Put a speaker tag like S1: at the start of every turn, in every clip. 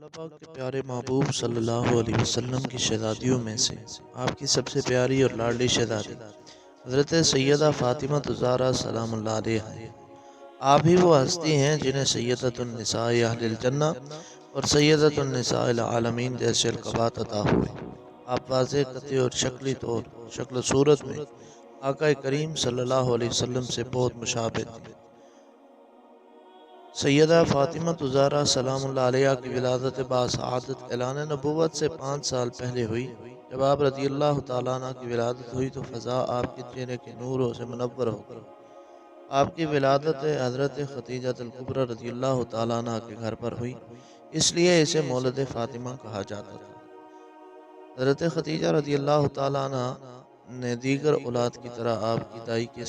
S1: اللہ پاک کے پیارے محبوب صلی اللہ علیہ وسلم کی شہزادیوں میں سے آپ کی سب سے پیاری اور لاڈلی شہزادی حضرت سیدہ فاطمہ الزہرا سلام اللہ علیہا ہیں۔ آپ ہی وہ ہستی ہیں جنہیں سیدۃ النساء اہل الجنہ اور سیدۃ النساء العالمین جیسے القابات عطا ہوئے۔ آپ واضح قطعی اور شکل و صورت میں آقا کریم صلی اللہ علیہ وسلم سے بہت مشابہ تھیں۔ سیدہ فاطمہ الزہرا سلام اللہ علیہا کی ولادت باسعادت اعلان نبوت سے 5 سال پہلے ہوئی۔ جب آپ رضی اللہ تعالیٰ عنہ کی ولادت ہوئی تو فضا آپ کے چہرے کے نوروں سے منور ہو گئی۔ آپ کی ولادت حضرت خدیجہ الکبریٰ رضی اللہ تعالیٰ عنہ کے گھر پر ہوئی، اس لیے اسے مولد فاطمہ کہا جاتا تھا۔ حضرت خدیجہ رضی اللہ تعالیٰ عنہ نے دیگر اولاد کی طرح آپ کی دائی کے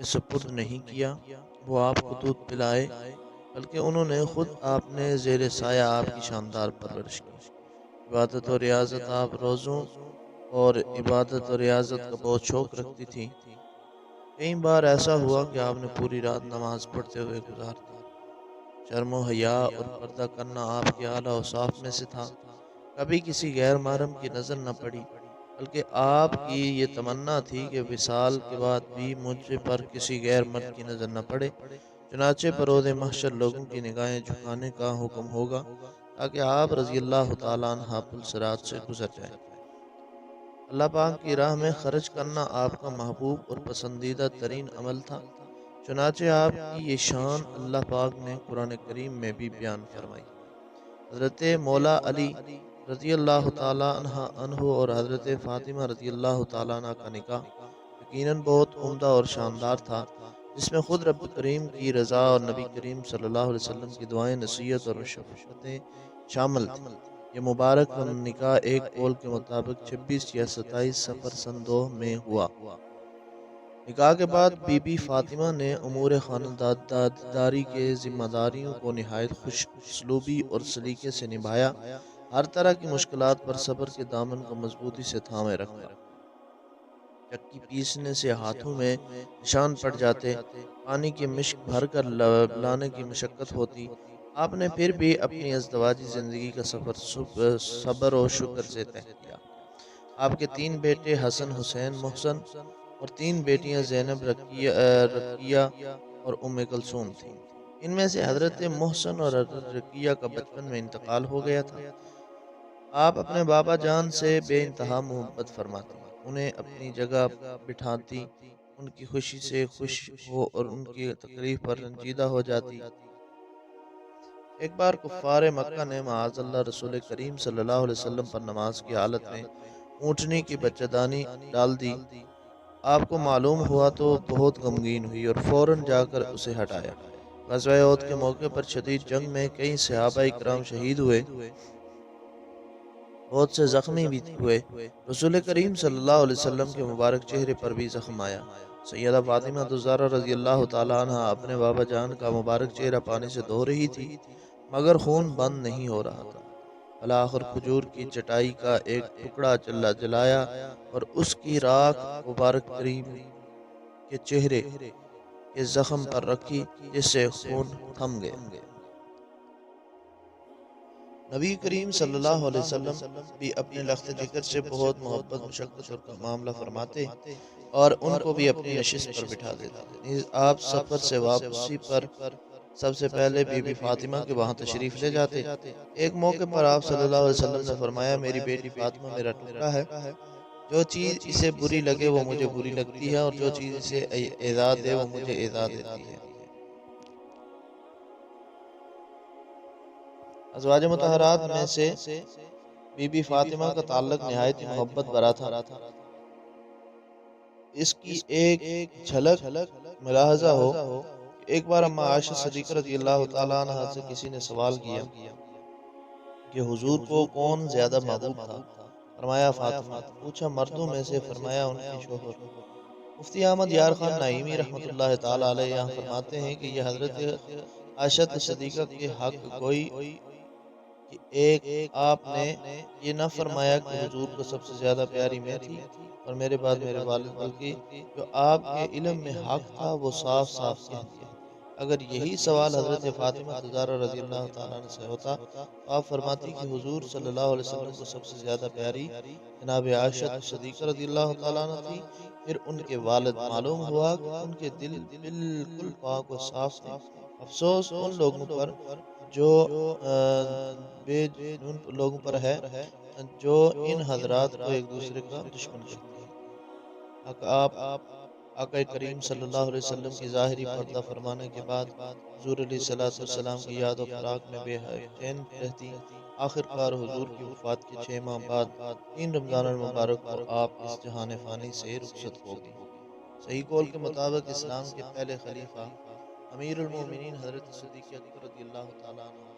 S1: سپرد نہیں کیا، وہ آپ کو دودھ پلائے، بلکہ انہوں نے خود آپ نے زیر سایہ آپ کی شاندار پرورش کی۔ عبادت و ریاضت آپ روزوں اور عبادت و ریاضت کا بہت شوق رکھتی تھی۔ کئی بار ایسا ہوا کہ آپ نے پوری رات نماز پڑھتے ہوئے گزار دی۔ شرم و حیا اور پردہ کرنا آپ کے اعلیٰ اوصاف میں سے تھا۔ کبھی کسی غیر محرم کی نظر نہ پڑی، بلکہ آپ کی یہ تمنا تھی کہ وصال کے بعد بھی مجھ پر کسی غیر مرد کی نظر نہ پڑے۔ چنانچہ بروز محشر لوگوں کی نگاہیں جھکانے کا حکم ہوگا تاکہ آپ رضی اللہ تعالیٰ عنہ پل صراط سے گزر جائیں۔ اللہ پاک کی راہ میں خرچ کرنا آپ کا محبوب اور پسندیدہ ترین عمل تھا۔ چنانچہ آپ کی یہ شان اللہ پاک نے قرآن کریم میں بھی بیان فرمائی۔ حضرت مولا علی رضی اللہ تعالیٰ عنہ اور حضرت فاطمہ رضی اللہ تعالیٰ عنہ کا نکاح یقیناً بہت عمدہ اور شاندار تھا، جس میں خود رب کریم کی رضا اور نبی کریم صلی اللہ علیہ وسلم کی دعائیں، نصیحت اور شفقتیں شامل تھیں۔ یہ مبارک نکاح ایک قول کے مطابق 26 یا 27 صفر سن 2 میں ہوا۔ نکاح کے بعد بی بی فاطمہ نے امور خانداری کے ذمہ داریوں کو نہایت خوش اسلوبی اور سلیقے سے نبھایا۔ ہر طرح کی مشکلات پر صبر کے دامن کو مضبوطی سے تھامے رکھا۔ چکی پیسنے سے ہاتھوں میں نشان پڑ جاتے، پانی کی مشک بھر کر لانے کی مشقت ہوتی، آپ نے پھر بھی اپنی ازدواجی زندگی کا سفر صبر و شکر سے طے کیا۔ آپ کے 3 بیٹے حسن، حسین، محسن اور 3 بیٹیاں زینب، رقیہ اور کلثوم تھیں۔ ان میں سے حضرت محسن اور حضرت رقیہ کا بچپن میں انتقال ہو گیا تھا۔ آپ اپنے بابا جان سے بے انتہا محبت فرماتی، انہیں اپنی جگہ بٹھاتی، ان کی خوشی سے خوش ہو اور ان کی تکلیف پر رنجیدہ ہو جاتی۔ ایک بار کفار مکہ نے معاذ اللہ رسول کریم صلی اللہ علیہ وسلم پر نماز کی حالت میں اونٹنی کی بچہ‌دانی ڈال دی۔ آپ کو معلوم ہوا تو بہت غمگین ہوئی اور فوراً جا کر اسے ہٹایا۔ غزوہ احد کے موقع پر شدید جنگ میں کئی صحابہ کرام شہید ہوئے، بہت سے زخمی بھی ہوئے۔ رسول کریم صلی اللہ علیہ وسلم کے مبارک چہرے پر بھی زخم آیا۔ سیدہ فاطمہ الزہرا رضی اللہ تعالیٰ عنہ اپنے بابا جان کا مبارک چہرہ پانی سے دھو رہی تھی، مگر خون بند نہیں ہو رہا تھا۔ بالآخر کھجور کی چٹائی کا ایک ٹکڑا جلایا اور اس کی راکھ مبارک کریم کے چہرے کے زخم پر رکھی، جس سے خون تھم گیا۔ نبی کریم صلی اللہ علیہ وسلم بھی اپنے لخت جگر سے بہت محبت، مشقت اور معاملہ فرماتے اور ان کو بھی اپنی نشست پر بٹھا دیتے۔ نیز آپ سفر سے واپسی پر سب سے پہلے بی بی فاطمہ کے وہاں تشریف لے جاتے۔ ایک موقع پر آپ صلی اللہ علیہ وسلم نے فرمایا، میری بیٹی فاطمہ میرا ٹکڑا ہے، جو چیز اسے بری لگے وہ مجھے بری لگتی ہے اور جو چیز اسے ایذا دے وہ مجھے ایذا دیتی ہے۔ ازواج مطہرات میں سے بی بی فاطمہ کا تعلق نہایت محبت بھرا تھا۔ اس کی ایک جھلک ملاحظہ ہو کہ ایک بار اماں عائشہ صدیقہ رضی اللہ تعالیٰ عنہ سے کسی نے سوال کیا کہ حضور کو کون زیادہ محبوب تھا؟ فرمایا فاطمہ۔ پوچھا مردوں میں سے؟ فرمایا ان کے شوہر۔ مفتی احمد یار خان نعیمی رحمۃ اللہ تعالیٰ علیہ یہاں فرماتے ہیں کہ یہ حضرت عائشہ صدیقہ کے حق گوئی کہ ایک آپ نے یہ نہ فرمایا کہ حضور کو سب سے زیادہ پیاری میں تھی اور میرے بعد میرے والد، بلکہ جو آپ کے علم میں حق تھا وہ صاف صاف کہہ دیا۔ اگر یہی سوال حضرت فاطمہ زہرا رضی اللہ تعالیٰ عنہ سے ہوتا تو آپ فرماتی کہ حضور صلی اللہ علیہ وسلم کو سب سے زیادہ پیاری جناب عائشہ صدیقہ رضی اللہ تعالیٰ عنہ تھی، پھر ان کے والد، معلوم ہوا کہ ان کے دل بالکل پاک و صاف تھے۔ افسوس ان لوگوں پر جو بے ان لوگوں پر ہے جو ان حضرات کو ایک دوسرے کا دشمن کہتے ہیں۔ آقا کریم صلی اللہ علیہ وسلم کی ظاہری پردہ فرمانے کے بعد حضور علیہ السلام کی یاد و فراق میں بے چین رہتی۔ آخر کار حضور کی وفات کے 6 ماہ بعد 3 رمضان المبارک کو آپ اس جہان فانی سے رخصت ہو گئی۔ صحیح قول کے مطابق اسلام کے پہلے خلیفہ امیر المومنین حضرت صدیق اکبر رضی اللہ تعالیٰ عنہ